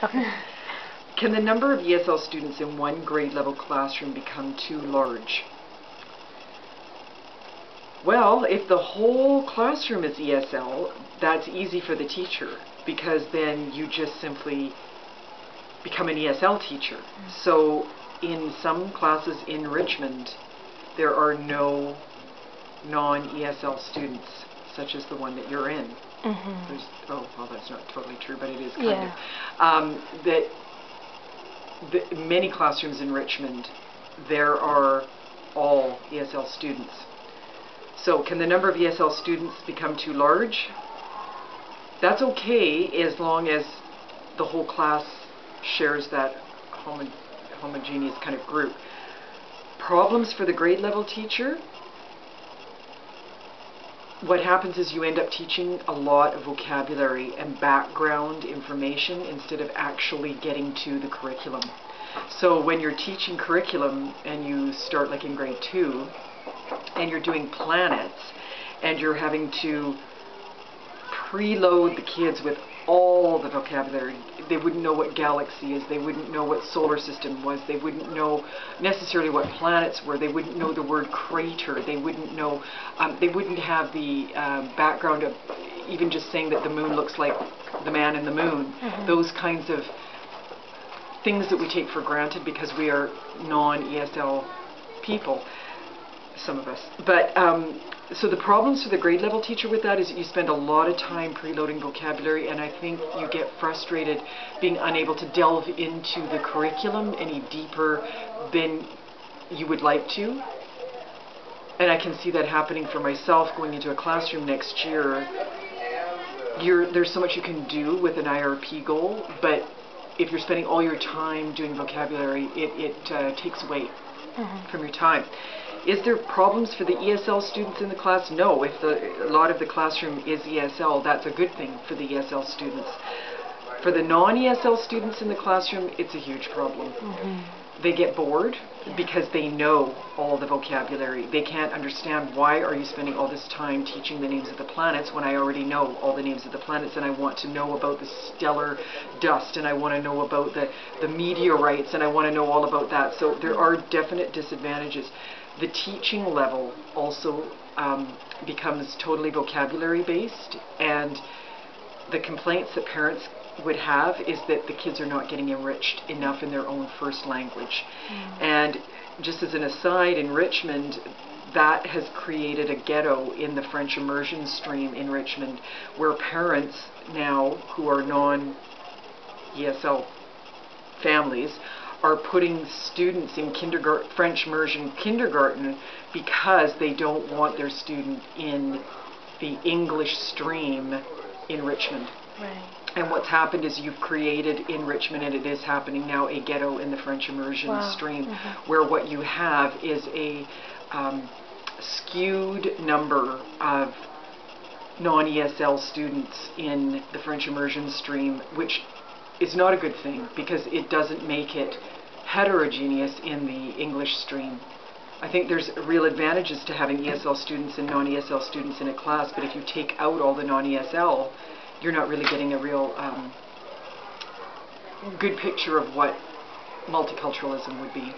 Okay. Can the number of ESL students in one grade level classroom become too large? Well, if the whole classroom is ESL, that's easy for the teacher, because then you just simply become an ESL teacher. So in some classes in Richmond, there are no non-ESL students, such as the one that you're in. Mm-hmm. Oh, well, that's not totally true, but it is kind of. That many classrooms in Richmond, there are all ESL students. So can the number of ESL students become too large? That's okay as long as the whole class shares that homogeneous kind of group. Problems for the grade level teacher? What happens is you end up teaching a lot of vocabulary and background information instead of actually getting to the curriculum. So when you're teaching curriculum and you start like in grade 2 and you're doing planets and you're having to preload the kids with all the vocabulary, they wouldn't know what galaxy is, they wouldn't know what solar system was, they wouldn't know necessarily what planets were, they wouldn't know the word crater, they wouldn't know, they wouldn't have the background of even just saying that the moon looks like the man in the moon. Mm-hmm. Those kinds of things that we take for granted because we are non-ESL people, some of us. But so the problems for the grade level teacher with that is that you spend a lot of time preloading vocabulary, and I think you get frustrated being unable to delve into the curriculum any deeper than you would like to. And I can see that happening for myself going into a classroom next year. There's so much you can do with an IRP goal, but if you're spending all your time doing vocabulary, it takes away from your time. Is there problems for the ESL students in the class? No. If a lot of the classroom is ESL, that's a good thing for the ESL students. For the non-ESL students in the classroom, it's a huge problem. Mm-hmm. They get bored because they know all the vocabulary. They can't understand, why are you spending all this time teaching the names of the planets when I already know all the names of the planets, and I want to know about the stellar dust, and I want to know about the meteorites, and I want to know all about that. So there are definite disadvantages. The teaching level also becomes totally vocabulary based, and the complaints that parents would have is that the kids are not getting enriched enough in their own first language. And just as an aside, in Richmond, that has created a ghetto in the French immersion stream in Richmond, where parents now who are non-ESL families are putting students in French immersion kindergarten because they don't want their student in the English stream in Richmond. Right. And what's happened is you've created in Richmond, and it is happening now, a ghetto in the French immersion stream, where what you have is a skewed number of non-ESL students in the French immersion stream, which is not a good thing because it doesn't make it heterogeneous in the English stream. I think there's real advantages to having ESL students and non-ESL students in a class, but if you take out all the non-ESL, you're not really getting a real good picture of what multiculturalism would be.